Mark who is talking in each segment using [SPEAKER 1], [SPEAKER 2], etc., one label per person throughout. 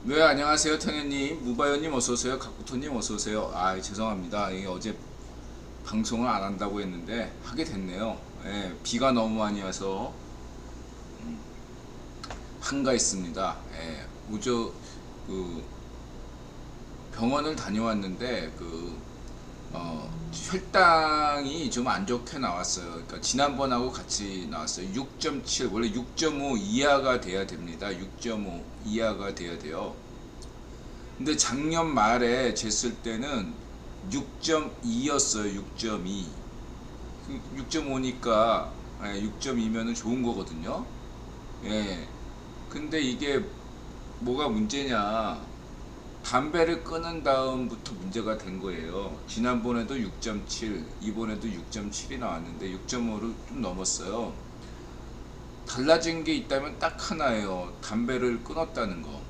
[SPEAKER 1] 네, 안녕하세요, 태현님, 무바요님 어서오세요, 각부토님 어서오세요. 아, 죄송합니다. 이게 어제 방송을 안 한다고 했는데 하게 됐네요. 예, 비가 너무 많이 와서 한가했습니다. 예, 우저 그 병원을 다녀왔는데 혈당이 좀 안 좋게 나왔어요. 그러니까 지난번하고 같이 나왔어요. 6.7, 원래 6.5 이하가 돼야 됩니다. 6.5 이하가 돼야 돼요. 근데 작년 말에 쟀을 때는 6.2였어요. 6.2. 6.5니까 6.2면은 좋은 거거든요. 예. 근데 이게 뭐가 문제냐? 담배를 끊은 다음부터 문제가 된 거예요. 지난번에도 6.7, 이번에도 6.7이 나왔는데 6.5를 좀 넘었어요. 달라진 게 있다면 딱 하나예요. 담배를 끊었다는 거.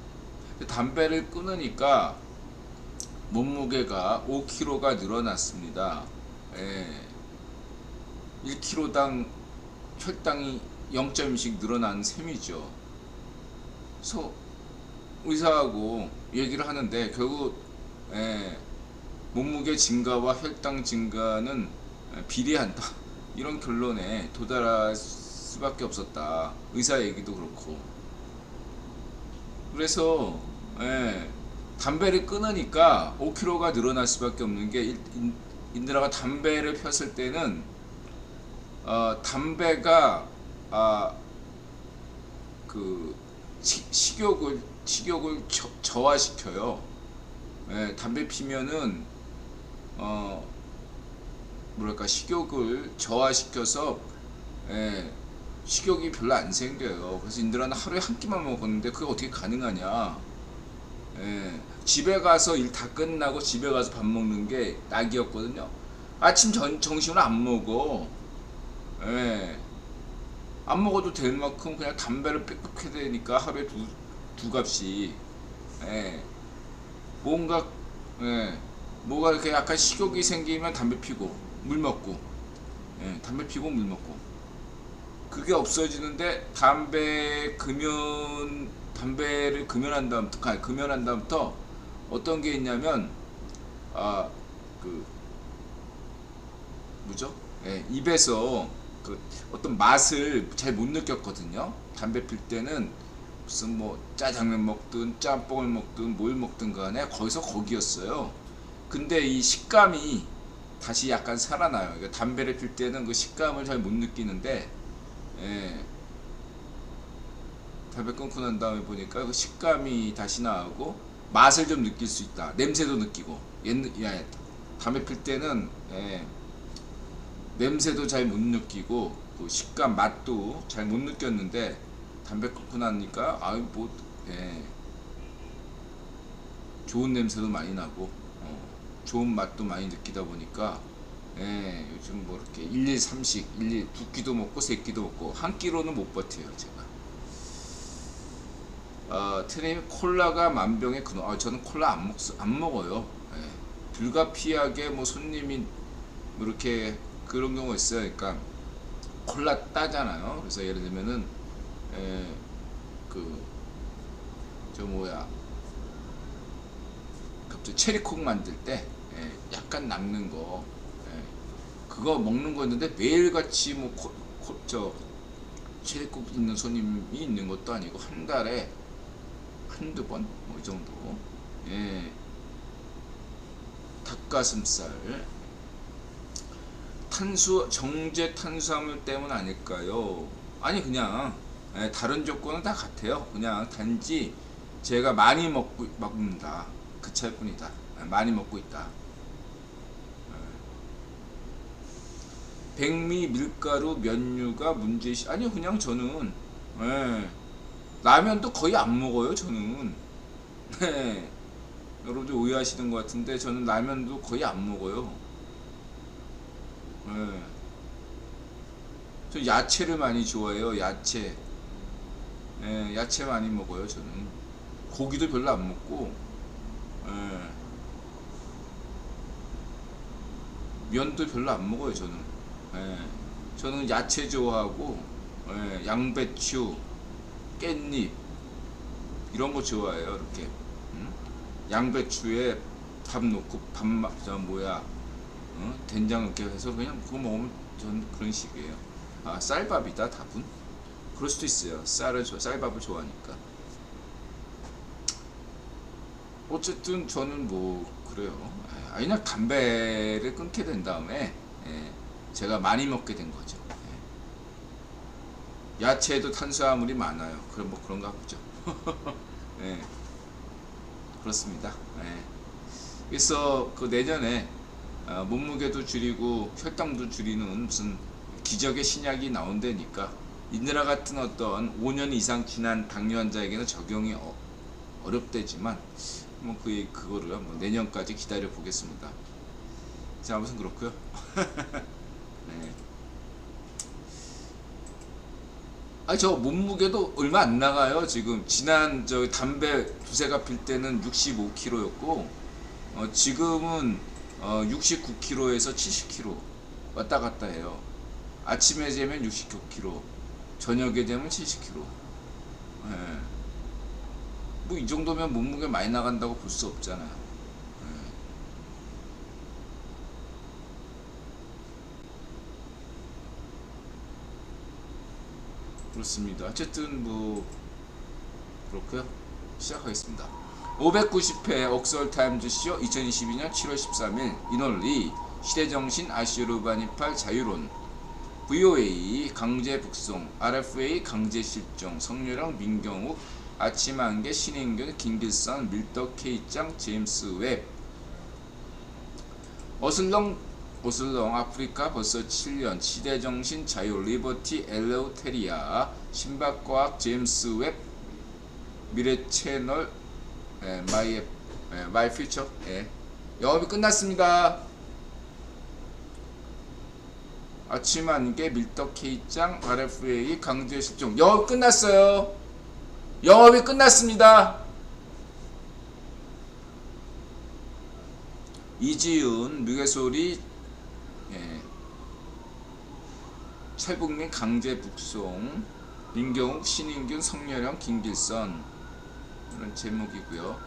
[SPEAKER 1] 담배를 끊으니까 몸무게가 5kg가 늘어났습니다. 예, 1kg당 혈당이 0.2씩 늘어난 셈이죠. 그래서 의사하고 얘기를 하는데 결국 예, 몸무게 증가와 혈당 증가는 비례한다. 이런 결론에 도달할 수밖에 없었다. 의사 얘기도 그렇고. 그래서 예, 담배를 끊으니까 5kg가 늘어날 수밖에 없는 게 인드라가 담배를 폈을 때는 담배가 그 식욕을 저하시켜요. 예, 담배 피면은 뭐랄까 식욕을 저하시켜서 예, 식욕이 별로 안 생겨요. 그래서 인드라는 하루에 한 끼만 먹었는데 그게 어떻게 가능하냐? 예, 집에 가서 일 다 끝나고 집에 가서 밥 먹는 게 낙이었거든요. 아침 정신을 안 먹어. 예, 안 먹어도 될 만큼 그냥 담배를 빽빽 해야 되니까 하루에 두 갑씩. 예, 뭔가 예, 뭐가 이렇게 약간 식욕이 생기면 담배 피고 물 먹고, 예, 담배 피고 물 먹고. 그게 없어지는데 담배를 금연한 다음부터 어떤 게 있냐면 아 그 뭐죠? 예, 입에서 그 어떤 맛을 잘 못 느꼈거든요. 담배 필 때는 무슨 뭐 짜장면 먹든 짬뽕을 먹든 뭘 먹든 간에 거기서 거기였어요. 근데 이 식감이 다시 약간 살아나요. 그러니까 담배를 필 때는 그 식감을 잘 못 느끼는데 예, 담배 끊고 난 다음에 보니까 그 식감이 다시 나오고 맛을 좀 느낄 수 있다. 냄새도 느끼고. 담배 필 때는 냄새도 잘 못 느끼고 그 식감 맛도 잘 못 느꼈는데 담배 끊고 나니까 좋은 냄새도 많이 나고 좋은 맛도 많이 느끼다 보니까 요즘 뭐 이렇게 일일 삼식, 일일 두 끼도 먹고 세 끼도 먹고 한 끼로는 못 버텨요 제가. 트레이 콜라가 만병의 근원. 저는 콜라 안 먹어요. 불가피하게 뭐 손님이 뭐 이렇게 그런 경우가 있어요. 그러니까 콜라 따잖아요. 그래서 예를 들면은 그저 뭐야 갑자기 체리콕 만들 때 약간 남는 거 그거 먹는 거였는데 매일같이 뭐 체리콕 있는 손님이 있는 것도 아니고 한 달에 한두 번 뭐 이 정도. 예, 닭가슴살 정제 탄수화물 때문 아닐까요? 아니 그냥 다른 조건은 다 같아요. 그냥 단지 제가 많이 먹는다 그 차이뿐이다. 많이 먹고 있다. 백미 밀가루 면류가 문제시. 아니요, 그냥 저는 예, 라면도 거의 안 먹어요 저는. 네, 여러분들 오해하시는 것 같은데 저는 라면도 거의 안 먹어요. 예, 저 야채를 많이 좋아해요. 야채. 야채 많이 먹어요 저는. 고기도 별로 안 먹고 예, 면도 별로 안 먹어요 저는. 예, 저는 야채 좋아하고 양배추, 깻잎 이런 거 좋아해요. 이렇게 응? 양배추에 밥 넣고 된장 이렇게 해서 그냥 그거 먹으면 전 그런 식이에요. 아, 쌀밥이다 답은. 그럴 수도 있어요. 쌀밥을 좋아하니까. 어쨌든 저는 뭐 그래요. 그냥 담배를 끊게 된 다음에 제가 많이 먹게 된 거죠. 야채에도 탄수화물이 많아요. 그럼 뭐 그런가 보죠. 예, 그렇습니다. 예. 그래서 그 내년에 몸무게도 줄이고 혈당도 줄이는 무슨 기적의 신약이 나온다니까 인드라 같은 어떤 5년 이상 지난 당뇨 환자에게는 적용이 어렵대지만 뭐 그거를 한번 내년까지 기다려 보겠습니다. 자, 아무튼 그렇고요. 네. 저 몸무게도 얼마 안 나가요. 지금 지난 담배 두세가 필 때는 65kg였고 지금은 69kg에서 70kg 왔다 갔다 해요. 아침에 재면 69kg, 저녁에 되면 70kg. 예. 뭐 이 정도면 몸무게 많이 나간다고 볼 수 없잖아요. 예. 그렇습니다. 어쨌든 뭐 그렇고요. 시작하겠습니다. 590회 옥설타임즈 쇼 2022년 7월 13일 인원리 시대정신 아시르바니팔 자유론 VOA 강제 북송 RFA 강제 실종 성렬랑 민경욱 아침안개 신인균 김길선 밀떡 K짱 제임스 웹 어슬렁 아프리카 벌써 7년 시대정신 자유 리버티 엘레우테리아 신박과학 제임스 웹 미래 채널 마이 퓨처 영업이 끝났습니다. 아침 안개 밀떡 K짱 RFA 강제 실종 영업 끝났어요. 영업이 끝났습니다. 이지은 무게소리 최북민 강제 북송 민경욱 신인균 성렬형 김길선 이런 제목이고요.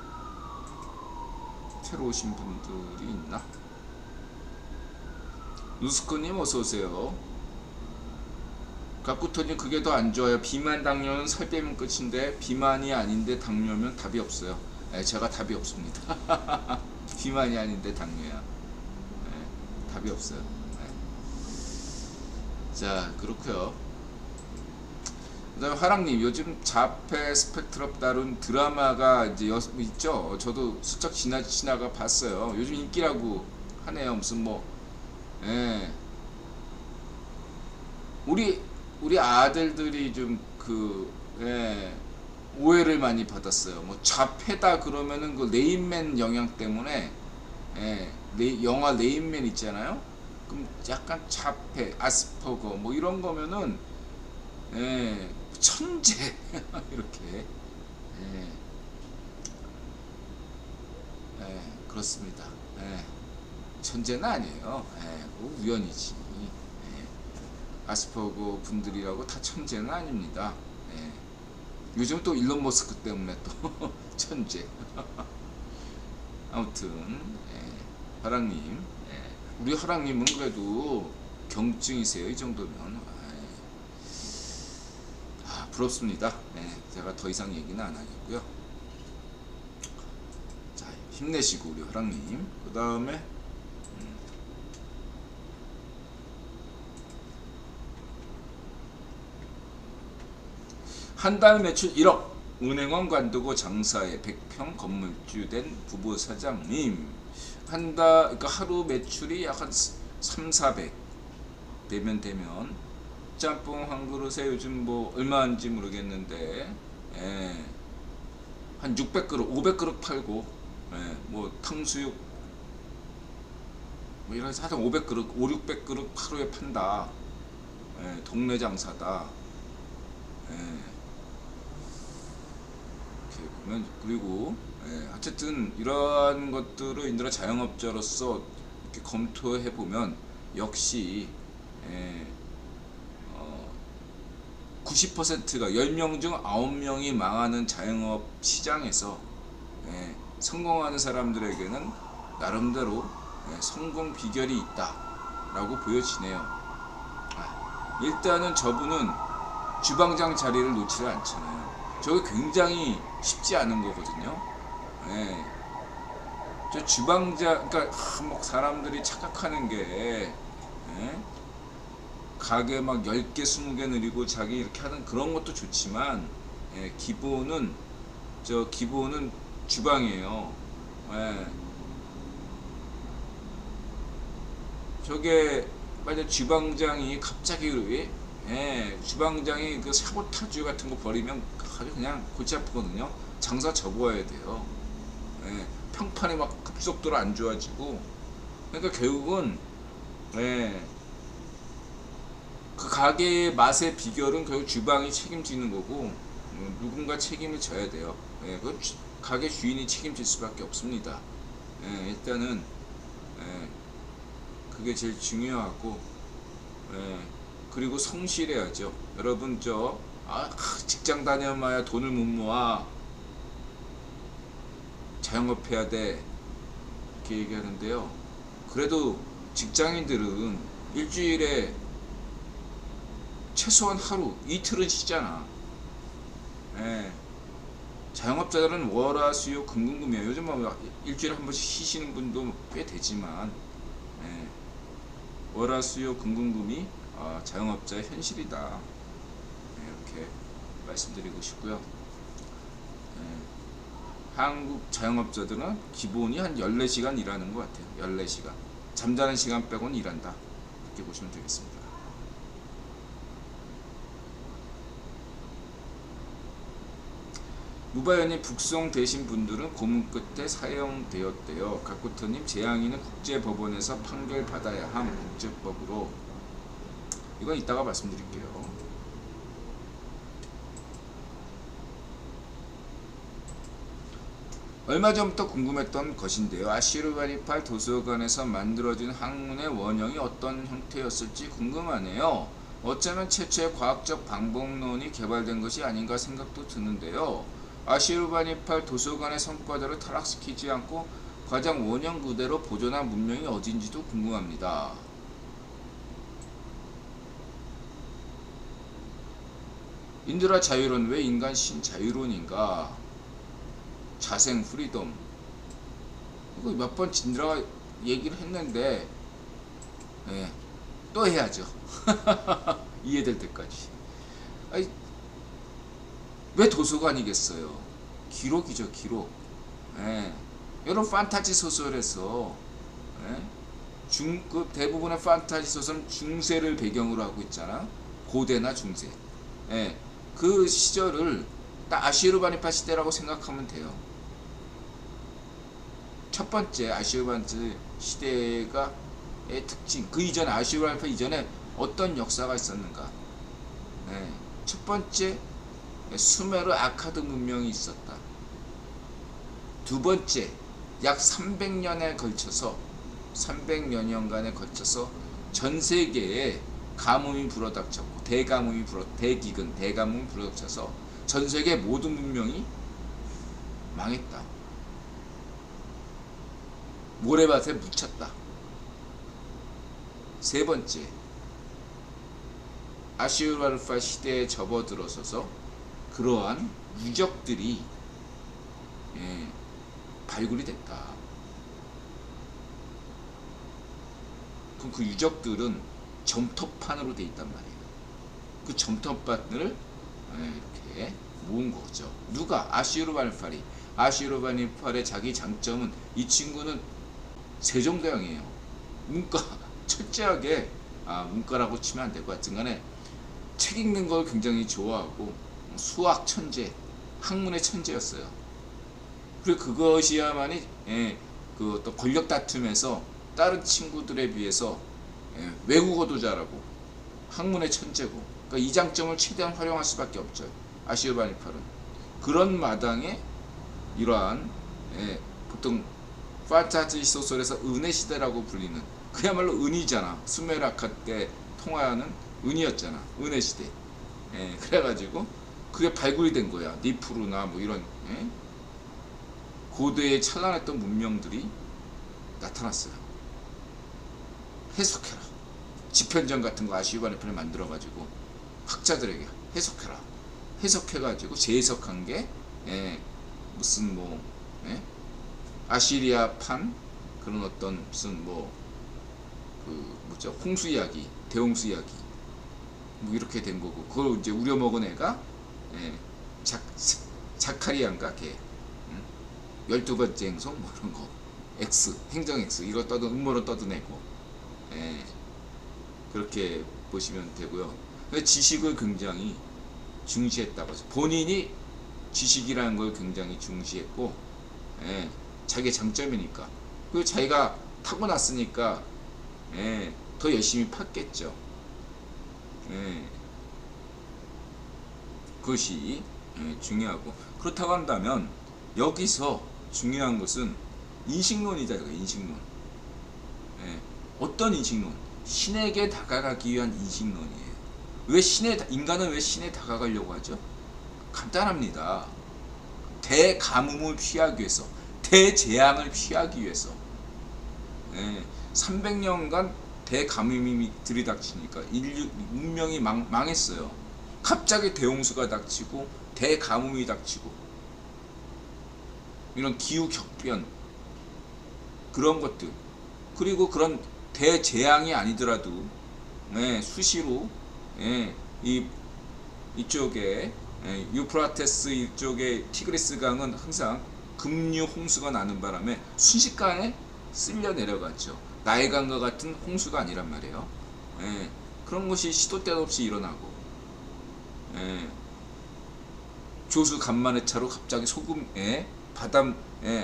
[SPEAKER 1] 새로 오신 분들이 있나? 누스코님 어서오세요. 가꾸토님 그게 더 안좋아요. 비만 당뇨는 살 빼면 끝인데 비만이 아닌데 당뇨면 답이 없어요. 제가 답이 없습니다. 비만이 아닌데 당뇨야. 답이 없어요. 자, 그렇고요. 그 다음에 화랑님 요즘 자폐 스펙트럼 다룬 드라마가 이제 있죠. 저도 슬쩍 지나가 봤어요. 요즘 인기라고 하네요. 무슨 뭐 우리 아들들이 좀 오해를 많이 받았어요. 뭐 자폐다 그러면은 그 레인맨 영향 때문에 영화 레인맨 있잖아요. 그럼 약간 자폐, 아스퍼거 뭐 이런 거면은 천재 이렇게 그렇습니다. 천재는 아니에요. 우연이지. 아스퍼거 분들이라고 다 천재는 아닙니다. 요즘 또 일론 머스크 때문에 또 천재. 아무튼 화랑님, 우리 화랑님은 그래도 경증이세요. 이 정도면 부럽습니다. 제가 더 이상 얘기는 안 하겠고요. 자, 힘내시고 우리 화랑님. 그 다음에 한 달 매출 1억 은행원 관두고 장사에 100평 건물주 된 부부 사장님. 그러니까 하루 매출이 약 한 3,400 되면 짬뽕 한 그릇에 요즘 뭐 얼마인지 모르겠는데 한 600그릇 500그릇 팔고 뭐 탕수육 뭐 이런 해서 하여튼 500그릇 5,600그릇 하루에 판다. 동네 장사다. 이렇게 보면 그리고 어쨌든 이러한 것들을 인드라 자영업자로서 이렇게 검토해 보면 역시 90%가 10명 중 9명이 망하는 자영업 시장에서 성공하는 사람들에게는 나름대로 성공 비결이 있다라고 보여지네요. 일단은 저분은 주방장 자리를 놓지 않잖아요. 저게 굉장히 쉽지 않은 거거든요. 저 주방장, 그러니까 뭐 사람들이 착각하는 게 가게 막 10개 20개 늘리고 자기 이렇게 하는 그런 것도 좋지만 기본은 주방이에요. 저게 만약 주방장이 갑자기 주방장이 그 사보타주 같은 거 버리면 아주 그냥 골치 아프거든요. 장사 접어야 돼요. 평판이 막 급속도로 안 좋아지고, 그러니까 결국은 그 가게의 맛의 비결은 결국 주방이 책임지는 거고, 누군가 책임을 져야 돼요. 그 가게 주인이 책임질 수밖에 없습니다. 일단은 그게 제일 중요하고, 그리고 성실해야죠. 여러분 직장 다녀봐야 돈을 못 모아, 자영업해야 돼 이렇게 얘기하는데요. 그래도 직장인들은 일주일에 최소한 하루 이틀은 쉬잖아. 자영업자들은 월화수요 금금금이에요. 요즘 일주일에 한 번씩 쉬시는 분도 꽤 되지만 월화수요 금금금이 자영업자의 현실이다, 이렇게 말씀드리고 싶고요. 한국 자영업자들은 기본이 한 14시간 일하는 것 같아요. 14시간. 잠자는 시간 빼고는 일한다, 이렇게 보시면 되겠습니다. 무바연이 북송되신 분들은 고문 끝에 사형되었대요. 각구터님, 재앙이는 국제법원에서 판결 받아야 함, 국제법으로. 이건 이따가 말씀드릴게요. 얼마 전부터 궁금했던 것인데요. 아슈르바니팔 도서관에서 만들어진 학문의 원형이 어떤 형태였을지 궁금하네요. 어쩌면 최초의 과학적 방법론이 개발된 것이 아닌가 생각도 드는데요. 아슈르바니팔 도서관의 성과들을 타락시키지 않고 가장 원형 그대로 보존한 문명이 어딘지도 궁금합니다. 인드라 자유론, 왜 인간 신 자유론인가? 자생 프리덤, 이거 몇 번 진드라가 얘기를 했는데 또 해야죠. 이해될 때까지. 아니, 왜 도서관이겠어요? 기록이죠, 기록. 여러분 판타지 소설에서 그 대부분의 판타지 소설은 중세를 배경으로 하고 있잖아. 고대나 중세. 그 시절을 딱 아슈르바니팔 시대라고 생각하면 돼요. 첫 번째 아슈르바니팔 시대가 특징, 그 이전 아슈르바니팔 이전에 어떤 역사가 있었는가. 첫 번째 수메르 아카드 문명이 있었다. 두 번째, 약 300년에 걸쳐서 300여년간에 걸쳐서 전 세계에 가뭄이 불어닥쳤고 대기근이 불어닥쳐서 전 세계 모든 문명이 망했다. 모래밭에 묻혔다. 세 번째, 아슈르바니팔 시대에 접어들어서서 그러한 유적들이 발굴이 됐다. 그럼 그 유적들은 점토판으로 돼 있단 말이에요. 그 점토판을 이렇게 모은 거죠. 누가? 아슈르바니팔이. 아슈르바니팔의 자기 장점은, 이 친구는 세종대왕이에요. 문과 철저하게, 문과라고 치면 안 될 것 같은 간에 책 읽는 걸 굉장히 좋아하고 수학 천재, 학문의 천재였어요. 그리고 그것이야만이 그 또 권력 다툼에서 다른 친구들에 비해서 외국어도 잘하고 학문의 천재고, 그러니까 이 장점을 최대한 활용할 수밖에 없죠. 아슈르바니팔은 그런 마당에 이러한 보통 판타지 소설에서 은의 시대라고 불리는, 그야말로 은이잖아. 수메르 아카드 때 통하는 은이었잖아. 은의 시대. 그래가지고 그게 발굴이 된 거야. 니프루나 뭐 이런 고대에 찬란했던 문명들이 나타났어요. 해석해라. 지편전 같은 거 아슈르바네편을 만들어가지고 학자들에게 해석해라. 해석해가지고 재해석한 게 무슨 뭐 아시리아판 그런 어떤 무슨 뭐 그 뭐죠 홍수 이야기, 대홍수 이야기 뭐 이렇게 된 거고 그걸 이제 우려먹은 애가 자카리안가 걔 12번째 행성 뭐 이런 거 X 행정 X 이거 음모론 떠드내고 그렇게 보시면 되고요. 지식을 굉장히 중시했다고 해서 본인이 지식이라는 걸 굉장히 중시했고 자기의 장점이니까 그리고 자기가 타고났으니까 더 열심히 팠겠죠. 그것이 중요하고 그렇다고 한다면 여기서 중요한 것은 인식론이다. 인식론. 어떤 인식론? 신에게 다가가기 위한 인식론이에요. 인간은 왜 신에 다가가려고 하죠? 간단합니다. 대가뭄을 피하기 위해서, 대재앙을 피하기 위해서. 300년간 대가뭄이 들이닥치니까 문명이 망했어요. 갑자기 대홍수가 닥치고 대가뭄이 닥치고 이런 기후 격변 그런 것들 그리고 그런 대재앙이 아니더라도 수시로 이쪽에 유프라테스 이쪽에 티그리스 강은 항상 급류 홍수가 나는 바람에 순식간에 쓸려 내려갔죠. 나일강과 같은 홍수가 아니란 말이에요. 그런 것이 시도 때도 없이 일어나고 조수 간만의 차로 갑자기 소금에 바다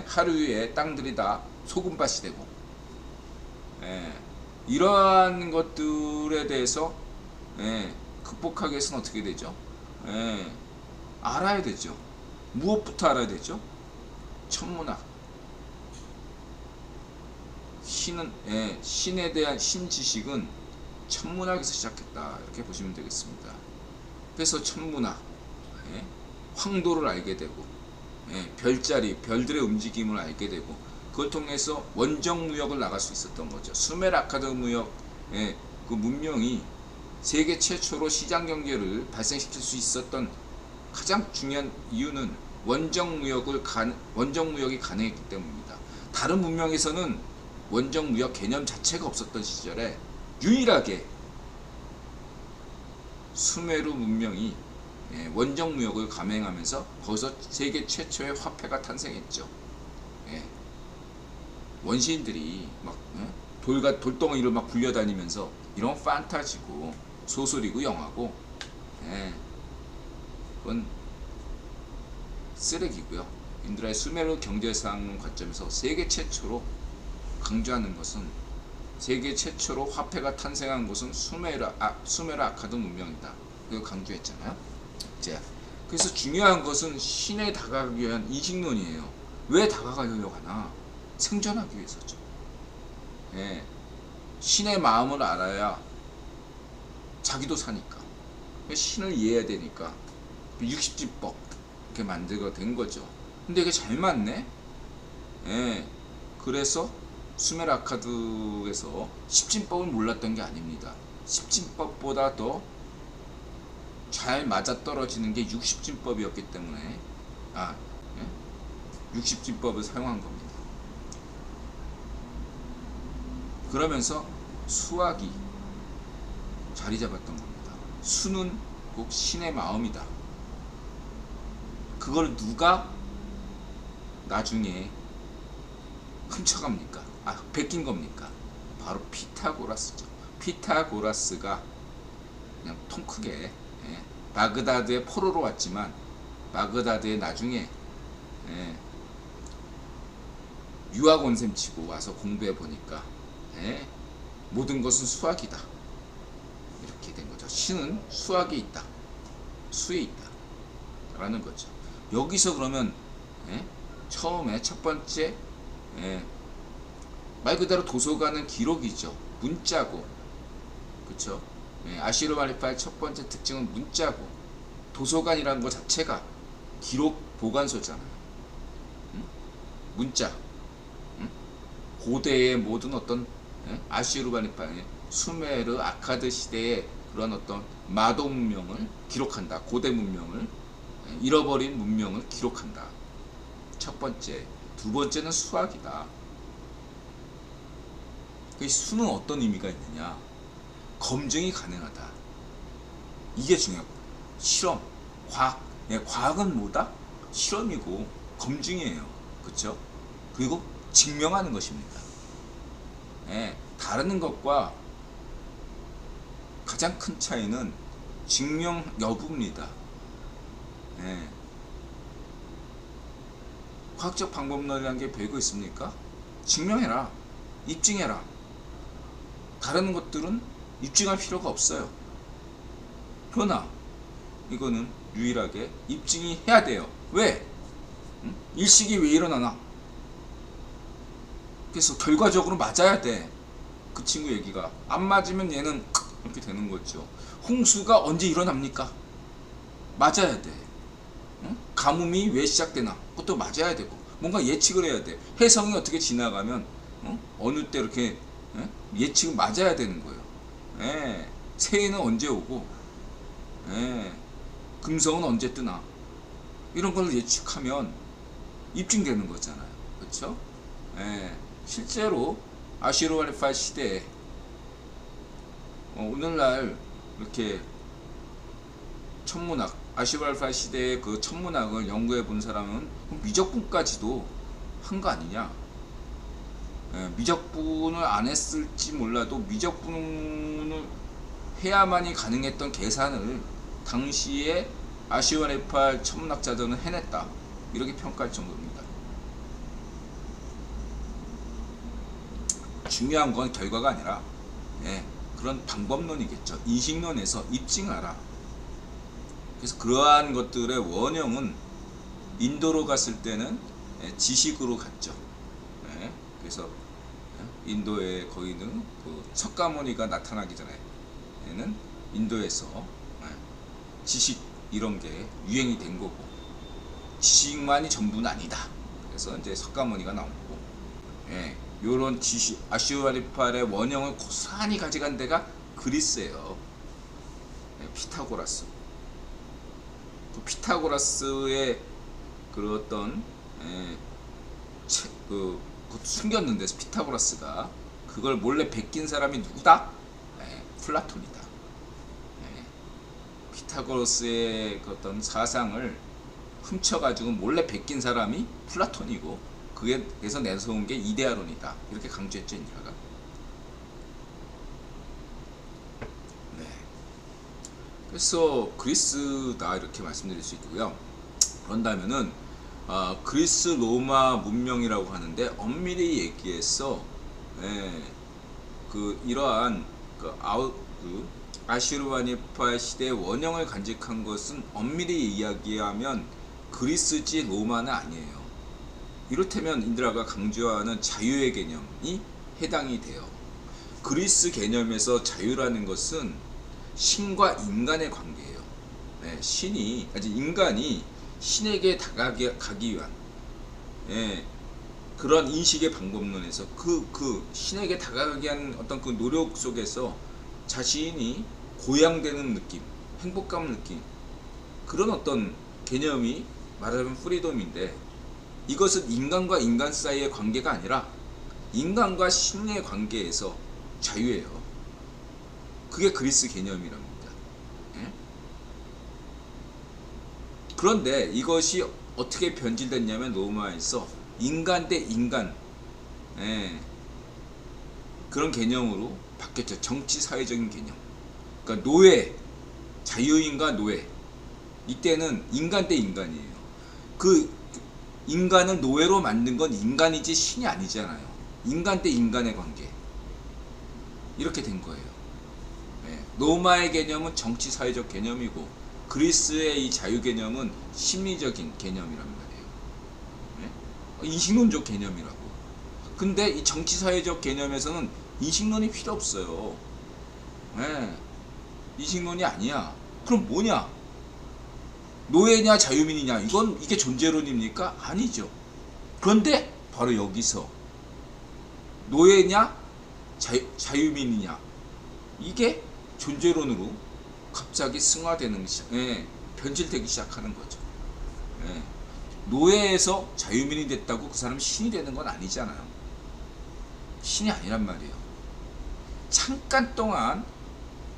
[SPEAKER 1] 하루 위에 땅들이 다 소금밭이 되고 이러한 것들에 대해서 극복하기 위해서는 어떻게 되죠? 알아야 되죠. 무엇부터 알아야 되죠? 천문학. 신에 대한 신지식은 천문학에서 시작했다. 이렇게 보시면 되겠습니다. 그래서 천문학, 황도를 알게 되고, 별자리, 별들의 움직임을 알게 되고, 그걸 통해서 원정 무역을 나갈 수 있었던 거죠. 수메르 아카드 무역, 그 문명이 세계 최초로 시장 경제를 발생시킬 수 있었던 가장 중요한 이유는 원정 무역이 가능했기 때문입니다. 다른 문명에서는 원정 무역 개념 자체가 없었던 시절에 유일하게 수메르 문명이 원정 무역을 감행하면서 거기서 세계 최초의 화폐가 탄생했죠. 원시인들이 막 돌덩이를 막 굴려다니면서 이런 판타지고 소설이고 영화고 그건 쓰레기고요. 인도의 수메르 경제상 관점에서 세계 최초로 강조하는 것은 세계 최초로 화폐가 탄생한 곳은 수메르 아카드 문명이다. 이걸 강조했잖아요. 자, 그래서 중요한 것은 신에 다가가기 위한 인식론이에요. 왜 다가가려고 하나? 생존하기 위해서죠. 신의 마음을 알아야 자기도 사니까. 신을 이해해야 되니까 60진법 이렇게 만들게 된 거죠. 근데 이게 잘 맞네? 그래서 수메르 아카드에서 10진법을 몰랐던 게 아닙니다. 10진법보다 더 잘 맞아떨어지는 게 60진법이었기 때문에 60진법을 사용한 겁니다. 그러면서 수학이 자리 잡았던 겁니다. 수는 꼭 신의 마음이다. 그걸 누가 나중에 훔쳐갑니까? 베낀 겁니까? 바로 피타고라스죠. 피타고라스가 그냥 통 크게 바그다드의 포로로 왔지만 바그다드에 나중에 유학 온셈 치고 와서 공부해 보니까 모든 것은 수학이다. 이렇게 된 거죠. 신은 수학에 있다. 수에 있다. 라는 거죠. 여기서 그러면 처음에 첫 번째 말 그대로 도서관은 기록이죠. 문자고. 그쵸? 아슈르바네파의 첫 번째 특징은 문자고. 도서관이라는 것 자체가 기록 보관소잖아요. 문자, 응? 고대의 모든 어떤 아슈르바니파의 수메르 아카드 시대의 그런 어떤 마도 문명을 기록한다. 고대 문명을 잃어버린 문명을 기록한다. 첫 번째. 두 번째는 수학이다. 그 수는 어떤 의미가 있느냐? 검증이 가능하다. 이게 중요하고 실험, 과학. 과학은 뭐다? 실험이고 검증이에요. 그렇죠? 그리고 증명하는 것입니다. 다른 것과 가장 큰 차이는 증명 여부입니다. 과학적 방법론이라는 게 별거 있습니까? 증명해라. 입증해라. 다른 것들은 입증할 필요가 없어요. 그러나 이거는 유일하게 입증이 해야 돼요. 왜? 일식이 왜 일어나나? 그래서 결과적으로 맞아야 돼. 그 친구 얘기가 안 맞으면 얘는 이렇게 되는 거죠. 홍수가 언제 일어납니까? 맞아야 돼. 가뭄이 왜 시작되나? 그것도 맞아야 되고 뭔가 예측을 해야 돼. 해성이 어떻게 지나가면 어느 때 이렇게 예측은 맞아야 되는 거예요. 새해는 언제 오고 금성은 언제 뜨나 이런 걸 예측하면 입증되는 거잖아요. 그렇죠? 실제로 아슈르바니파 시대에 오늘날 이렇게 천문학 아슈르바니파 시대의 그 천문학을 연구해 본 사람은 미적분까지도 한 거 아니냐? 미적분을 안 했을지 몰라도 미적분을 해야만이 가능했던 계산을 당시에 아슈르바니파 천문학자들은 해냈다. 이렇게 평가할 정도입니다. 중요한 건 결과가 아니라 그런 방법론이겠죠. 인식론에서 입증하라. 그래서 그러한 것들의 원형은 인도로 갔을 때는 지식으로 갔죠. 그래서 인도에 거기는 그 석가모니가 나타나기 전에는 인도에서 지식 이런 게 유행이 된 거고 지식만이 전부는 아니다. 그래서 이제 석가모니가 나오고 요런 지식 아슈르바니파의 원형을 고스란히 가져간 데가 그리스예요. 피타고라스. 그 피타고라스의 그 어떤 그것도 숨겼는데 피타고라스가 그걸 몰래 베낀 사람이 누구다? 플라톤이다. 피타고라스의 그 어떤 사상을 훔쳐가지고 몰래 베낀 사람이 플라톤이고 그게서 내세운 게 이데아론이다. 이렇게 강조했죠, 인디라가. 그래서 그리스다 이렇게 말씀드릴 수 있고요. 그런다면은 그리스 로마 문명이라고 하는데 엄밀히 얘기해서 그 이러한 그 아슈르바니파 시대의 원형을 간직한 것은 엄밀히 이야기하면 그리스지 로마는 아니에요. 이렇다면 인드라가 강조하는 자유의 개념이 해당이 돼요. 그리스 개념에서 자유라는 것은 신과 인간의 관계예요. 신이 아직 인간이 신에게 다가가기 위한 그런 인식의 방법론에서 그 신에게 다가가기 위한 어떤 그 노력 속에서 자신이 고양되는 느낌, 행복감 느낌 그런 어떤 개념이 말하자면 프리덤인데 이것은 인간과 인간 사이의 관계가 아니라 인간과 신의 관계에서 자유예요. 그게 그리스 개념이랍니다. 그런데 이것이 어떻게 변질됐냐면 로마에서 인간 대 인간 그런 개념으로 바뀌었죠. 정치 사회적인 개념. 그러니까 노예, 자유인과 노예. 이때는 인간 대 인간이에요. 그 인간을 노예로 만든 건 인간이지 신이 아니잖아요. 인간 대 인간의 관계. 이렇게 된 거예요. 로마의 개념은 정치 사회적 개념이고 그리스의 이 자유 개념은 심리적인 개념이란 말이에요. 인식론적 개념이라고. 근데 이 정치 사회적 개념에서는 인식론이 필요 없어요. 인식론이 아니야. 그럼 뭐냐? 노예냐 자유민이냐? 이게 존재론입니까? 아니죠. 그런데 바로 여기서 노예냐 자유민이냐, 이게 존재론으로 갑자기 승화되는, 변질되기 시작하는 거죠. 예. 노예에서 자유민이 됐다고 그 사람이 신이 되는 건 아니잖아요. 신이 아니란 말이에요. 잠깐 동안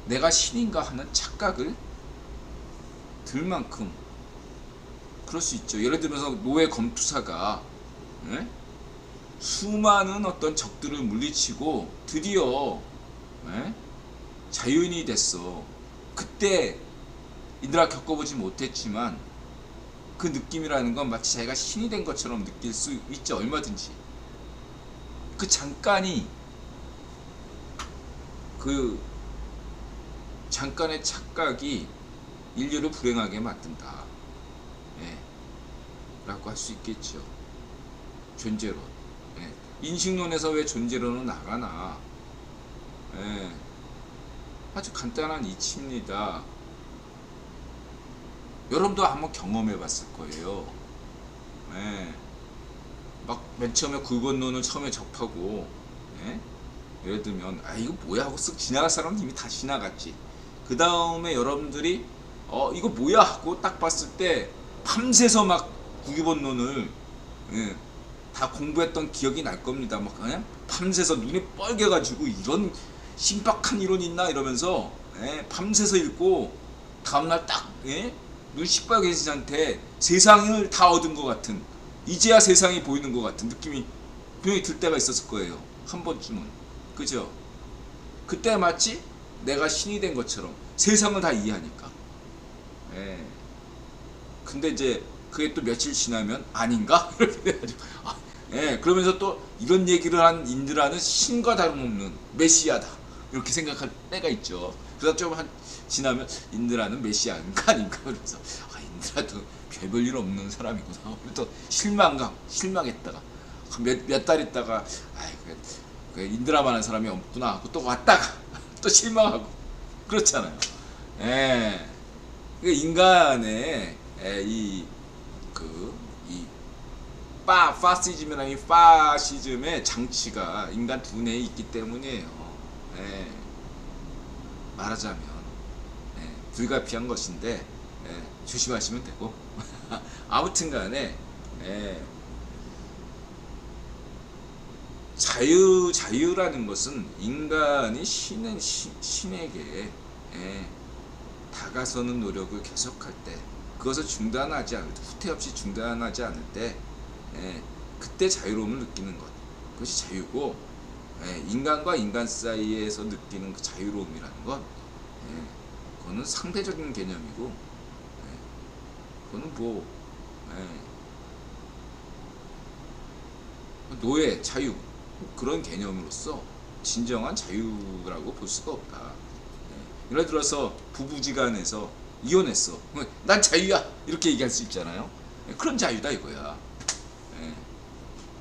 [SPEAKER 1] 내가 신인가 하는 착각을 들 만큼 그럴 수 있죠. 예를 들면서 노예 검투사가 수많은 어떤 적들을 물리치고 드디어 자유인이 됐어. 그때 인드라 겪어보지 못했지만 그 느낌이라는 건 마치 자기가 신이 된 것처럼 느낄 수 있죠. 얼마든지. 그 잠깐이, 그 잠깐의 착각이 인류를 불행하게 만든다, 라고 할 수 있겠죠. 존재론. 인식론에서 왜 존재론은 나가나? 아주 간단한 이치입니다. 여러분도 한번 경험해 봤을 거예요. 막 맨 처음에 굴건론을 처음에 접하고, 예를 들면 이거 뭐야 하고 쓱 지나갈 사람은 이미 다 지나갔지. 그 다음에 여러분들이 이거 뭐야 하고 딱 봤을 때 밤새서 막 구기본론을 다 공부했던 기억이 날 겁니다. 막 그냥 밤새서 눈이 뻘개가지고 이런 신박한 이론이 있나 이러면서 밤새서 읽고 다음날 딱 눈 시뻘개진 상태, 세상을 다 얻은 것 같은, 이제야 세상이 보이는 것 같은 느낌이 분명히 들 때가 있었을 거예요. 한 번쯤은. 그죠? 그때 마치 내가 신이 된 것처럼 세상을 다 이해하니까. 근데 이제 그게 또 며칠 지나면 아닌가? 이렇게 돼가지고 그러면서 또 이런 얘기를 한 인드라는 신과 다름없는 메시아다, 이렇게 생각할 때가 있죠. 그래서 좀 지나면 인드라는 메시아인가 아닌가, 그래서 인드라도 별볼일 없는 사람이구나. 또 실망했다가 몇 달 있다가 그래, 인드라만한 사람이 없구나 하고 또 왔다가 또 실망하고 그렇잖아요. 인간의 파시즘이나 이 파시즘의 장치가 인간 두뇌에 있기 때문이에요. 말하자면 불가피한 것인데 조심하시면 되고 아무튼간에 자유라는 것은 인간이 신에게 다가서는 노력을 계속할 때, 그것을 중단하지 않을 때, 후퇴 없이 중단하지 않을 때, 그때 자유로움을 느끼는 것, 그것이 자유고, 인간과 인간 사이에서 느끼는 그 자유로움이라는 건, 그거는 상대적인 개념이고, 그거는 노예, 자유, 그런 개념으로서 진정한 자유라고 볼 수가 없다. 예를 들어서 부부지간에서 이혼했어, 난 자유야, 이렇게 얘기할 수 있잖아요. 그런 자유다 이거야.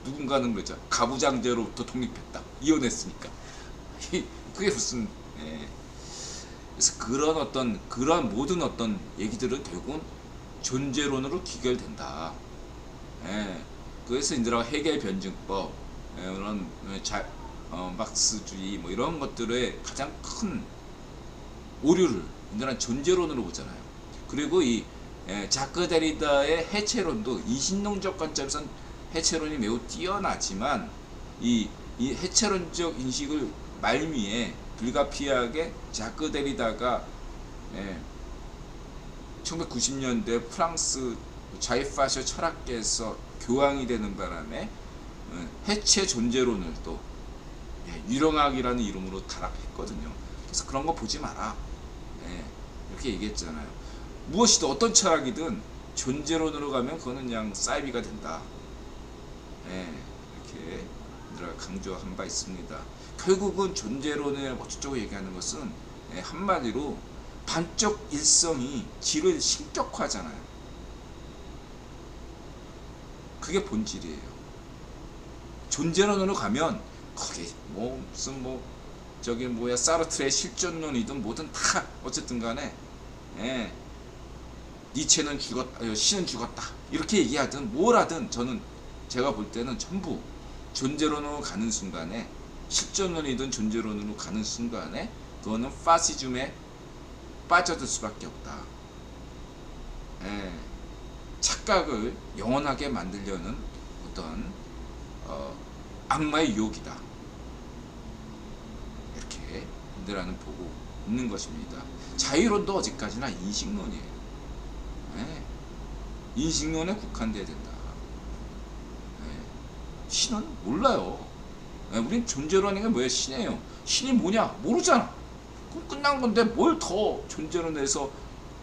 [SPEAKER 1] 누군가는 그러죠, 가부장제로부터 독립했다, 이혼했으니까. 그게 무슨 그래서 그런 모든 어떤 얘기들은 결국은 존재론으로 귀결된다. 그래서 인드라가 해겔 변증법, 이런 막스주의 이런 것들의 가장 큰 오류를 인드라는 존재론으로 보잖아요. 그리고 이 자크 데리다의 해체론도 이신론적 관점에서는 해체론이 매우 뛰어나지만 이 해체론적 인식을 말미에 불가피하게 자크 데리다가 1990년대 프랑스 자이파쇼 철학계에서 교황이 되는 바람에 해체 존재론을 또 유령학이라는 이름으로 타락했거든요. 그래서 그런 거 보지 마라, 이렇게 얘기했잖아요. 무엇이든 어떤 철학이든 존재론으로 가면 그거는 그냥 사이비가 된다, 이렇게 강조한 바 있습니다. 결국은 존재론을 어쩌고 얘기하는 것은 한마디로 반쪽 일성이 질을 신격화하잖아요. 그게 본질이에요. 존재론으로 가면 거기 무슨 저기 사르트르의 실존론이든 뭐든 다 어쨌든 간에 니체는 죽었다, 신은 죽었다, 이렇게 얘기하든 뭘 하든 저는 제가 볼 때는 전부 존재론으로 가는 순간에, 실존론이든 존재론으로 가는 순간에 그거는 파시즘에 빠져들 수밖에 없다. 예, 착각을 영원하게 만들려는 어떤 악마의 유혹이다. 이렇게 인들하는 보고 있는 것입니다. 자유론도 어디까지나 인식론이에요. 예, 인식론에 국한돼야 된다. 예, 신은 몰라요. 예, 우린 존재론이 뭐예요? 신이에요. 신이 뭐냐? 모르잖아. 그럼 끝난 건데 뭘 더 존재론에서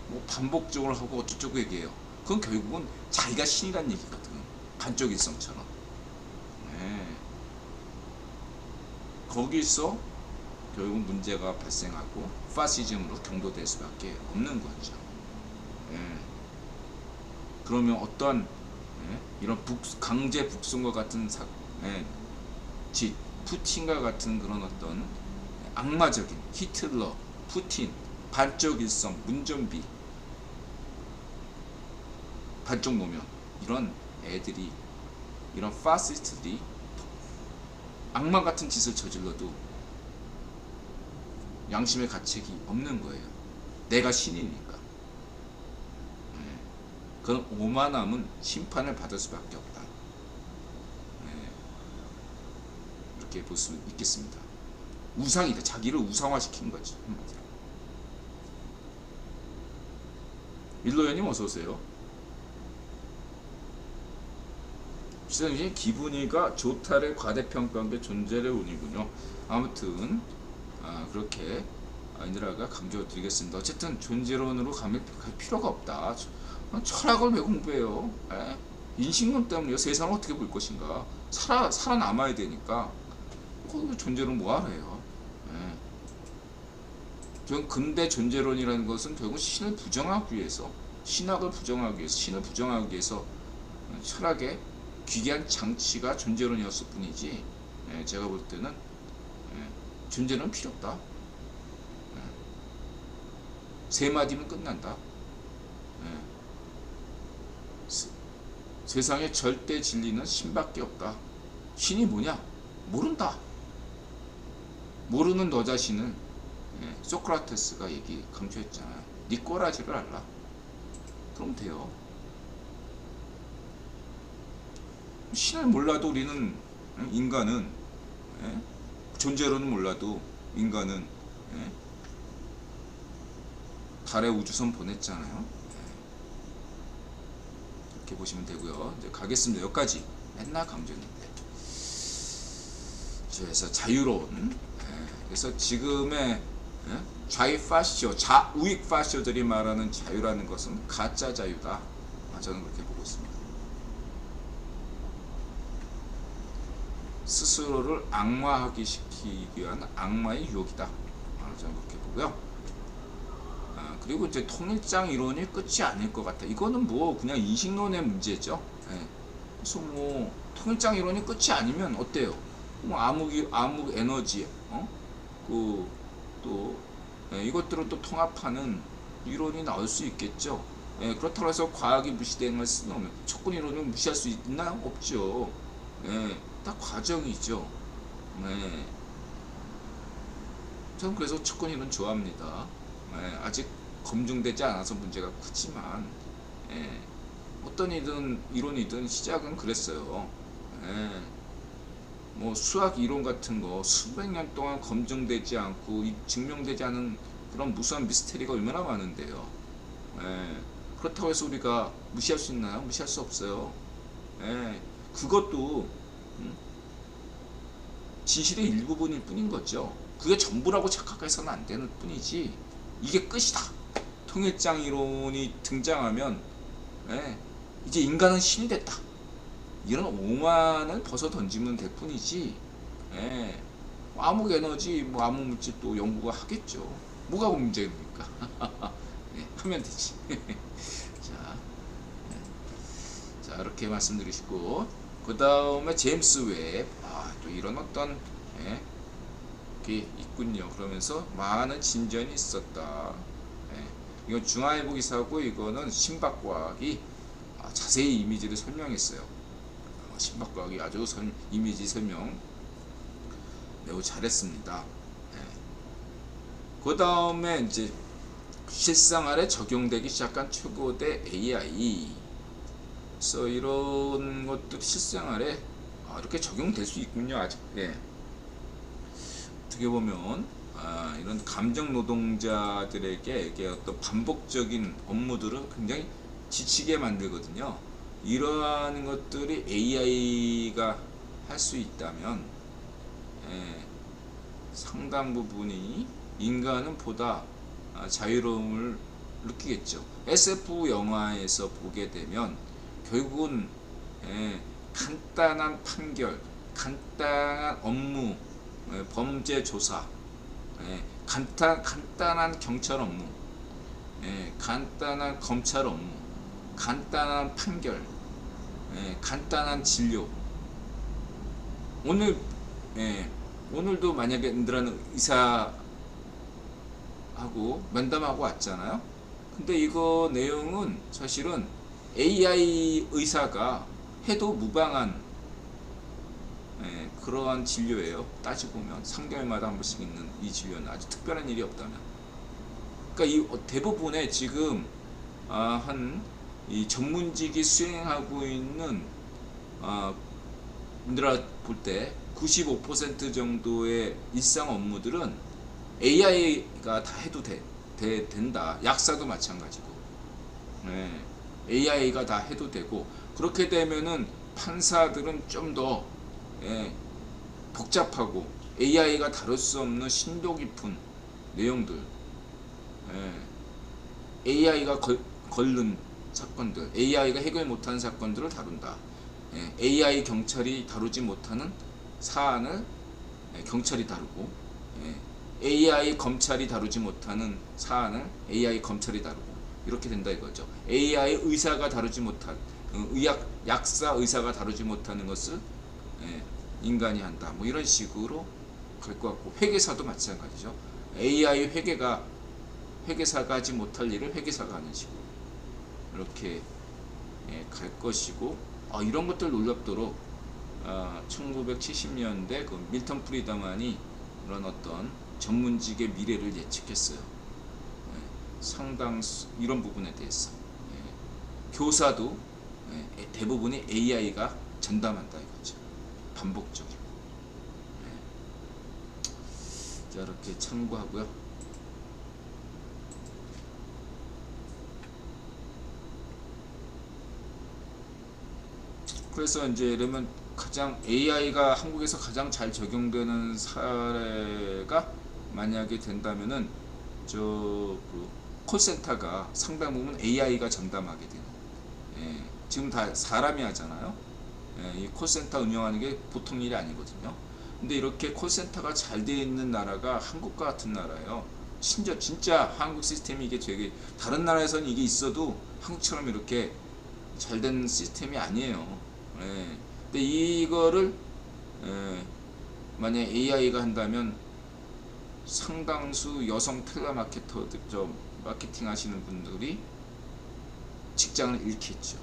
[SPEAKER 1] 뭐 반복적으로 하고 어쩌고 얘기해요. 그건 결국은 자기가 신이란 얘기거든. 반쪽일성처럼. 네. 거기서 결국 문제가 발생하고 파시즘으로 경도될 수밖에 없는 거죠. 네. 그러면 어떤 이런 강제 북송과 같은 푸틴과 같은 그런 어떤 악마적인 히틀러, 푸틴, 반쪽일성, 문좀비, 반쪽 노면, 이런 애들이, 이런 파시스트들이 악마 같은 짓을 저질러도 양심의 가책이 없는 거예요. 내가 신이니까. 그런 오만함은 심판을 받을 수밖에 없다. 이렇게 볼 수 있겠습니다. 우상이다. 자기를 우상화시킨 거지. 일로연님 어서오세요. 시선이 기분이가 좋다를 과대평가한 게 존재의 운이군요. 아무튼 그렇게 인드라가 강조드리겠습니다. 어쨌든 존재론으로 갈 필요가 없다. 철학을 왜 공부해요? 인식론 때문에요. 세상을 어떻게 볼 것인가. 살아남아야 되니까 존재론 뭐하러 해요. 저는 근대 존재론이라는 것은 결국 신을 부정하기 위해서, 신학을 부정하기 위해서, 신을 부정하기 위해서 철학의 기괴한 장치가 존재론이었을 뿐이지, 제가 볼 때는 존재론 필요 없다. 세 마디면 끝난다. 세상의 절대 진리는 신밖에 없다. 신이 뭐냐? 모른다. 모르는 너 자신을 소크라테스가 강조했잖아요. 네 꼬라지를 알라. 그럼 돼요. 신을 몰라도 우리는, 인간은, 존재로는 몰라도 인간은 달에 우주선 보냈잖아요. 이렇게 보시면 되고요. 이제 가겠습니다. 여기까지 맨날 강조했는데. 그래서 자유로운, 그래서 지금의 좌익 파시오들이 말하는 자유라는 것은 가짜 자유다. 저는 그렇게 보고 있습니다. 스스로를 악마하게 시키기 위한 악마의 유혹이다. 저는 그렇게 보고요. 그리고 이제 통일장 이론이 끝이 아닐 것 같아. 이거는 뭐 그냥 인식론의 문제죠. 그래서 뭐 통일장 이론이 끝이 아니면 어때요? 뭐 암흑 에너지, 이것들을 또 통합하는 이론이 나올 수 있겠죠. 그렇다고 해서 과학이 무시되는 걸 수는 없는, 촉근 이론을 무시할 수 있나요? 없죠. 다 과정이죠. 저는 그래서 촉근 이론 좋아합니다. 아직 검증되지 않아서 문제가 크지만, 어떤 이론이든 시작은 그랬어요. 뭐 수학 이론 같은 거 수백 년 동안 검증되지 않고 증명되지 않은 그런 무수한 미스테리가 얼마나 많은데요. 그렇다고 해서 우리가 무시할 수 있나요? 무시할 수 없어요. 그것도 진실의 일부분일 뿐인 거죠. 그게 전부라고 착각해서는 안 되는 뿐이지, 이게 끝이다. 통일장 이론이 등장하면 이제 인간은 신이 됐다. 이런 오만을 벗어 던지면 될 뿐이지, 암흑 에너지, 뭐 암흑 물질 또 연구가 하겠죠. 뭐가 문제입니까? 하면 되지. 자, 이렇게 말씀드리시고, 그 다음에 제임스 웹, 또 이런 어떤 게 있군요. 그러면서 많은 진전이 있었다. 이건 중화일보 기사고, 이거는 신박과학이 자세히 이미지를 설명했어요. 친박과학이 아주 이미지 설명 매우 잘했습니다. 그 다음에 이제 실생활에 적용되기 시작한 최고대 AI. 그래서 이런 것들이 실생활에 이렇게 적용될 수 있군요. 아직. 어떻게 보면 이런 감정 노동자들에게 이게 어떤 반복적인 업무들을 굉장히 지치게 만들거든요. 이러한 것들이 AI가 할 수 있다면 상당 부분이 인간은 보다 자유로움을 느끼겠죠. SF 영화에서 보게 되면 결국은 간단한 판결, 간단한 업무, 범죄 조사, 간단한 경찰 업무, 간단한 검찰 업무, 간단한 판결, 간단한 진료. 오늘도 만약에 인들하는 의사하고 면담하고 왔잖아요. 근데 이거 내용은 사실은 AI 의사가 해도 무방한 그러한 진료예요. 따지고 보면 3개월마다 한 번씩 있는 이 진료는 아주 특별한 일이 없다면. 그러니까 이 대부분의 지금 이 전문직이 수행하고 있는 인들아 볼 때 95% 정도의 일상 업무들은 AI가 다 해도 된다. 약사도 마찬가지고. AI가 다 해도 되고, 그렇게 되면은 판사들은 좀 더 복잡하고 AI가 다룰 수 없는 심도 깊은 내용들, AI가 걸른 사건들, AI가 해결 못하는 사건들을 다룬다. AI 경찰이 다루지 못하는 사안을 경찰이 다루고, AI 검찰이 다루지 못하는 사안을 AI 검찰이 다루고, 이렇게 된다 이거죠. AI 의사가 다루지 못한, 약사 의사가 다루지 못하는 것을 인간이 한다. 뭐 이런 식으로 갈 것 같고, 회계사도 마찬가지죠. AI 회계사가 하지 못할 일을 회계사가 하는 식으로 이렇게 갈 것이고, 이런 것들 놀랍도록 1970년대 그 밀턴 프리드만이 그런 어떤 전문직의 미래를 예측했어요. 상당수 이런 부분에 대해서 교사도 대부분이 AI가 전담한다 이거죠. 반복적이고. 자, 이렇게 참고하고요. 그래서 이제 이러면 가장 AI가 한국에서 가장 잘 적용되는 사례가 만약에 된다면은 그 콜센터가 상당 부분 AI가 전담하게 되는. 지금 다 사람이 하잖아요. 이 콜센터 운영하는 게 보통 일이 아니거든요. 근데 이렇게 콜센터가 잘 되어 있는 나라가 한국과 같은 나라예요. 진짜 한국 시스템이 이게 되게, 다른 나라에서는 이게 있어도 한국처럼 이렇게 잘 된 시스템이 아니에요. 근데 이거를 만약 AI가 한다면 상당수 여성 텔레마케터들, 마케팅 하시는 분들이 직장을 잃겠죠.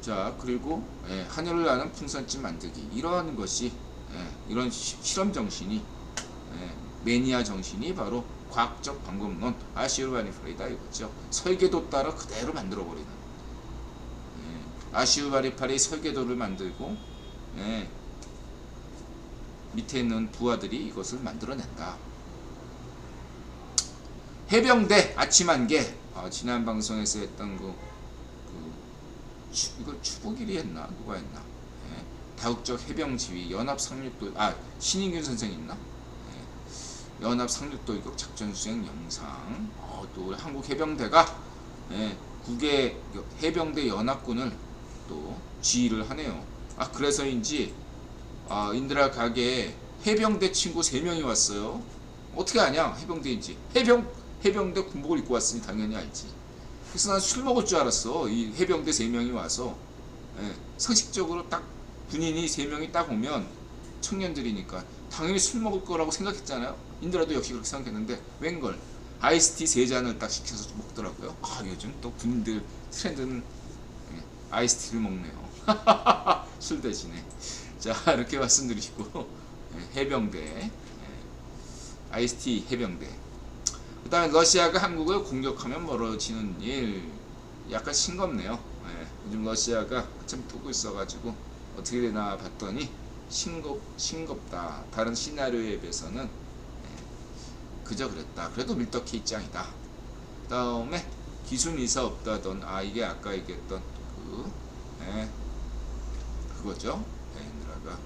[SPEAKER 1] 자, 그리고 하늘을 나는 풍선집 만들기, 이러한 것이 이런 실험 정신이, 매니아 정신이 바로 과학적 방법론, 아시우바리파리다 이거죠. 설계도 따라 그대로 만들어 버리는. 아시우바리파리 설계도를 만들고 밑에 있는 부하들이 이것을 만들어낸다. 해병대 아침 안개, 지난 방송에서 했던 이거 추복일이 했나 누가 했나? 다국적 해병 지휘 연합 상륙도, 신인균 선생이 있나? 연합 상륙도이격 작전 수행 영상. 또 한국 해병대가 국외 해병대 연합군을 또 지휘를 하네요. 그래서인지 인드라 가게에 해병대 친구 3명이 왔어요. 어떻게 아냐? 해병대인지. 해병대 군복을 입고 왔으니 당연히 알지. 그래서 난 술 먹을 줄 알았어. 이 해병대 3명이 와서. 상식적으로 딱 군인이 3명이 딱 오면 청년들이니까 당연히 술 먹을 거라고 생각했잖아요. 인드라도 역시 그렇게 생각했는데 웬걸 아이스티 3잔을 딱 시켜서 먹더라고요. 아, 요즘 또 군인들 트렌드는 아이스티를 먹네요. 술 대신에. 자, 이렇게 말씀드리시고, 해병대, 아이스티 해병대. 그 다음에 러시아가 한국을 공격하면 멀어지는 일, 약간 싱겁네요. 요즘 러시아가 참 뜨고 있어가지고 어떻게 되나 봤더니 싱겁다. 다른 시나리오에 비해서는 그저 그랬다. 그래도 밀떡해 입장이다. 그 다음에 기술 이사 없다던, 이게 아까 얘기했던 그거죠. 인드라가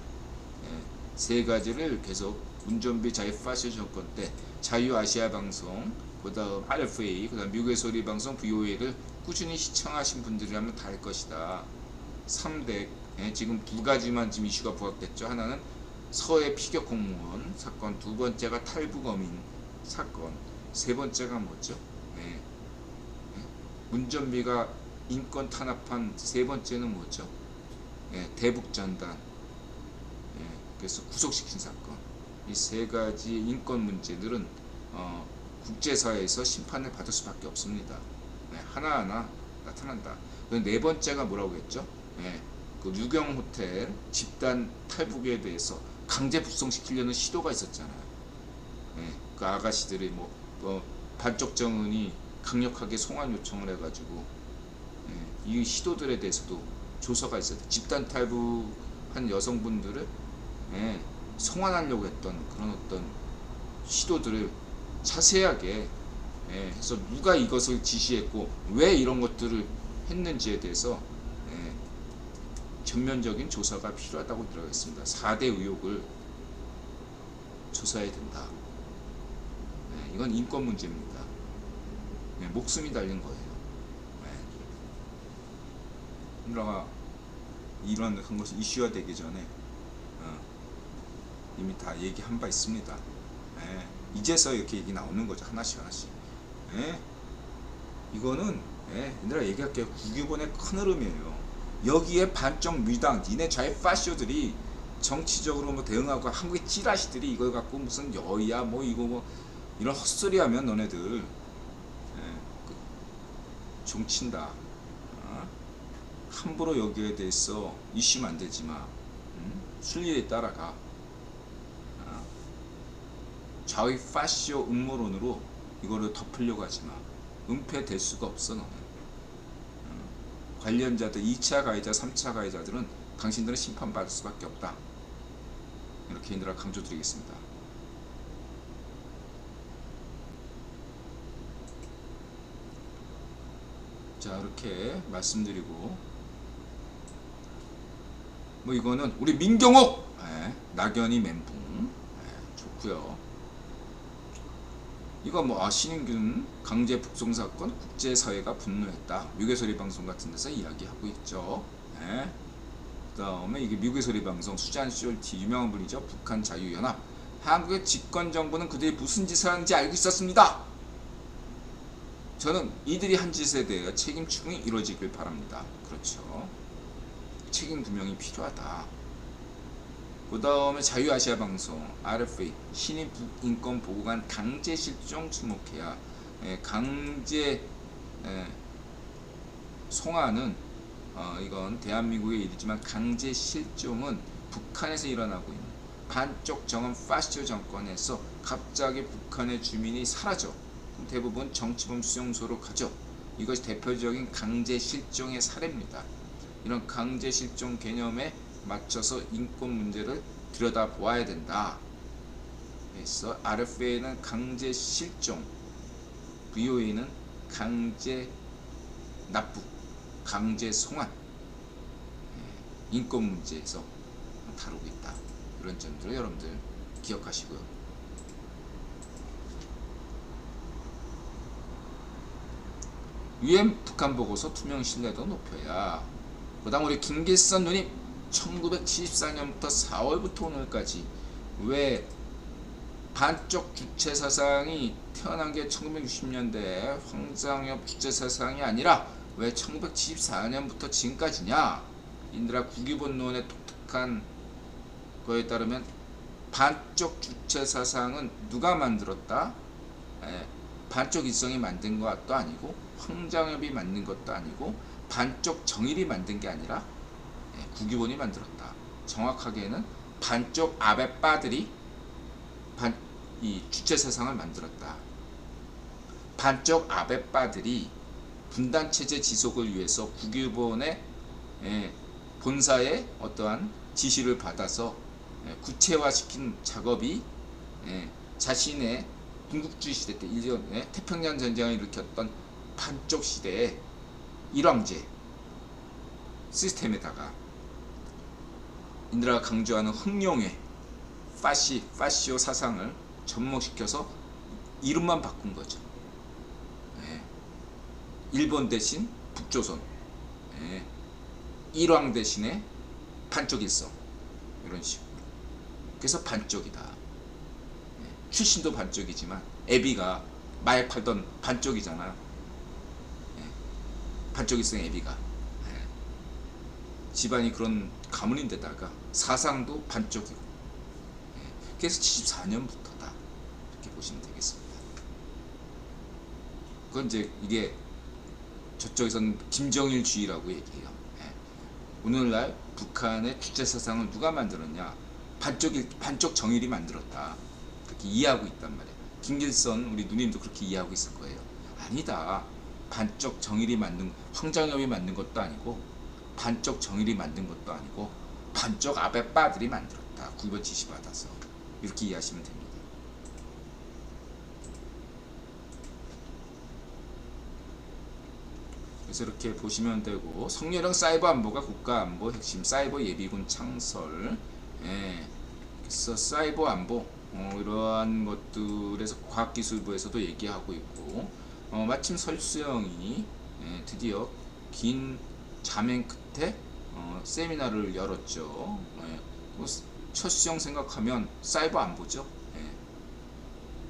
[SPEAKER 1] 세 가지를 계속 운전비 자유 파쇼 정권 때 자유 아시아 방송, 그다음 RFA, 그다음 미국의 소리 방송 VOA를 꾸준히 시청하신 분들이라면 다 알 것이다. 3대 지금 2가지만 지금 이슈가 부각됐죠. 하나는 서해 피격 공무원 사건, 두 번째가 탈북 어민 사건, 세 번째가 뭐죠? 운전비가 인권 탄압한 세 번째는 뭐죠? 대북전단, 그래서 구속시킨 사건. 이 세 가지 인권 문제들은 국제사회에서 심판을 받을 수밖에 없습니다. 하나하나 나타난다. 네 번째가 뭐라고 했죠? 그 유경 호텔 집단 탈북에 대해서 강제 북송시키려는 시도가 있었잖아요. 그 아가씨들이 반쪽 정은이 강력하게 송환 요청을 해가지고 이 시도들에 대해서도 조사가 있어요. 집단 탈북한 여성분들을 송환하려고 했던 그런 어떤 시도들을 자세하게 해서 누가 이것을 지시했고 왜 이런 것들을 했는지에 대해서 전면적인 조사가 필요하다고 들어가겠습니다. 4대 의혹을 조사해야 된다. 이건 인권 문제입니다. 목숨이 달린 거예요. 인드라가 이런 것이 이슈가 되기 전에 이미 다 얘기한 바 있습니다. 이제서 이렇게 얘기 나오는 거죠. 하나씩. 이거는 인드라 얘기할게요. 국유본의 큰 흐름이에요. 여기에 반쪽 미당, 니네 좌익 파쇼들이 정치적으로 대응하고 한국의 찌라시들이 이걸 갖고 무슨 여야 이거 이런 헛소리 하면 너네들 종친다. 함부로 여기에 대해서 이슈 만들지 마. 순리에 따라가. 좌익 파쇼 음모론으로 이거를 덮으려고 하지 마. 은폐될 수가 없어 너는. 관련자들 2차 가해자 3차 가해자들은 당신들은 심판받을 수밖에 없다. 이렇게 인드라 강조드리겠습니다. 자, 이렇게 말씀드리고 이거는 우리 민경욱 낙연이 멘붕 좋고요. 이거 신인균 강제 북송 사건 국제사회가 분노했다. 미국의 소리 방송 같은 데서 이야기하고 있죠. 그 다음에 이게 미국의 소리 방송 수잔 쇼티 유명한 분이죠. 북한 자유연합. 한국의 집권 정부는 그들이 무슨 짓을 하는지 알고 있었습니다. 저는 이들이 한 짓에 대해 책임 추궁이 이루어지길 바랍니다. 그렇죠. 책임 구명이 필요하다. 그 다음에 자유아시아 방송 RFA 신입 인권 보고관 강제 실종 주목해야. 강제 송환은 이건 대한민국의 일이지만 강제 실종은 북한에서 일어나고 있는 반쪽 정원 파시സ്റ്റ് 정권에서 갑자기 북한의 주민이 사라져 대부분 정치범 수용소로 가죠. 이것이 대표적인 강제 실종의 사례입니다. 이런 강제 실종 개념에 맞춰서 인권 문제를 들여다보아야 된다. 그래서 RFA는 강제 실종, VOA는 강제 납북, 강제 송환, 인권 문제에서 다루고 있다. 이런 점들을 여러분들 기억하시고요. UN 북한 보고서 투명 신뢰도 높여야. 그 다음 우리 김길선 누님 1974년부터 4월부터 오늘까지 왜 반쪽 주체 사상이 태어난 게 1960년대 황장엽 주체 사상이 아니라 왜 1974년부터 지금까지냐. 인드라 국유본론의 독특한 거에 따르면 반쪽 주체 사상은 누가 만들었다? 반쪽 일성이 만든 것도 아니고 황장엽이 만든 것도 아니고 반쪽 정일이 만든 게 아니라 구규본이 만들었다. 정확하게는 반쪽 아베빠들이 이 주체사상을 만들었다. 반쪽 아베빠들이 분단체제 지속을 위해서 구규본의 본사의 어떠한 지시를 받아서 구체화시킨 작업이 자신의 군국주의 시대 때 일전에 태평양 전쟁을 일으켰던 반쪽 시대의 일왕제 시스템에다가 인드라가 강조하는 흥룡의 파시오 사상을 접목시켜서 이름만 바꾼 거죠. 일본 대신 북조선, 일왕 대신에 반쪽 일성, 이런 식으로. 그래서 반쪽이다. 출신도 반쪽이지만 애비가 말 팔던 반쪽이잖아. 반쪽 일성 애비가. 집안이 그런 가문인데다가 사상도 반쪽이고. 그래서 74년부터다. 이렇게 보시면 되겠습니다. 그건 이제 이게 저쪽에서는 김정일주의라고 얘기해요. 오늘날 북한의 주체사상을 누가 만들었냐? 반쪽 정일이 만들었다. 그렇게 이해하고 있단 말이에요. 김길선 우리 누님도 그렇게 이해하고 있을 거예요. 아니다. 반쪽 정일이 만든, 황장엽이 만든 것도 아니고 반쪽 정일이 만든 것도 아니고 반쪽 아베빠들이 만들었다. 구규본 지시받아서. 이렇게 이해하시면 됩니다. 그래서 이렇게 보시면 되고, 성렬형 사이버 안보가 국가안보 핵심, 사이버 예비군 창설, 그래서 사이버 안보 이러한 것들에서 과학기술부에서도 얘기하고 있고, 마침 설수영이 드디어 긴 자맹 끝에 세미나를 열었죠. 첫 수영 생각하면 사이버 안보죠.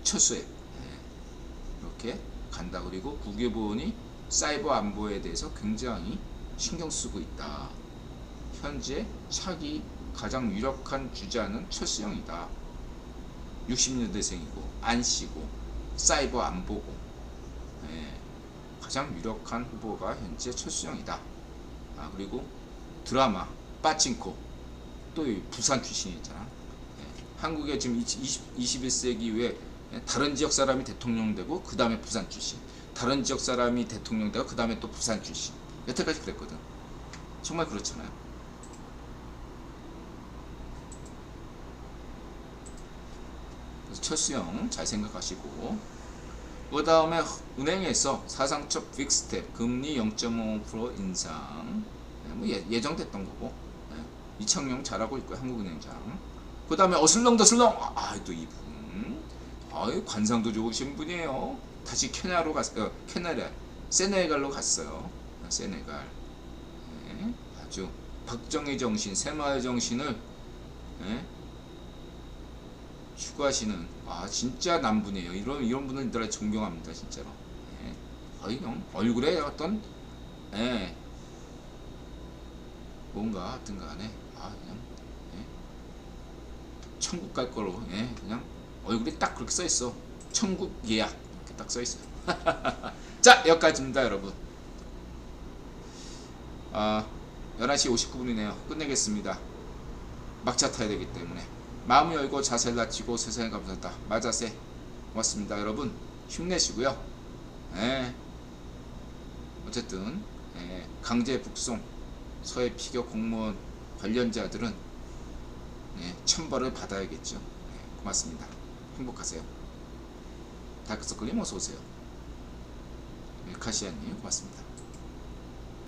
[SPEAKER 1] 첫 수업 이렇게 간다. 그리고 구규본이 사이버 안보에 대해서 굉장히 신경 쓰고 있다. 현재 차기 가장 유력한 주자는 최수영이다. 60년대생이고 안씨고 사이버 안보고 가장 유력한 후보가 현재 최수영이다. 그리고 드라마 빠친코 또 부산 출신이잖아. 한국에 지금 21세기 이후에 다른 지역 사람이 대통령 되고 그 다음에 부산 출신, 다른 지역 사람이 대통령 되고 그 다음에 또 부산 출신. 여태까지 그랬거든. 정말 그렇잖아요. 그래서 철수형 잘 생각하시고, 그 다음에 은행에서 사상적 빅스텝 금리 0.5% 인상, 뭐 예정됐던 거고, 이창용 잘하고 있고요. 한국은행장. 그 다음에 어슬렁더슬렁 또 이분 관상도 좋으신 분이에요. 다시 케냐로 갔어요. 세네갈로 갔어요. 세네갈. 아주 박정희 정신, 새마을 정신을 추구하시는 진짜 남분이에요. 이런 분을 인터넷 존경합니다. 진짜로. 그냥 얼굴에 어떤 뭔가 하여튼 간에 그냥 천국 갈 거로 그냥 얼굴이 딱 그렇게 써있어. 천국 예약 이렇게 딱 써있어요. 자, 여기까지입니다 여러분. 11시 59분이네요 끝내겠습니다. 막차 타야 되기 때문에 마음을 열고 자세를 낮추고 세상에 감사하다. 마자세. 고맙습니다 여러분. 힘내시고요. 어쨌든 강제 북송 서해 피격 공무원 관련자들은 천벌을 받아야겠죠. 고맙습니다. 행복하세요. 다크서클님 어서오세요. 카시아님 고맙습니다.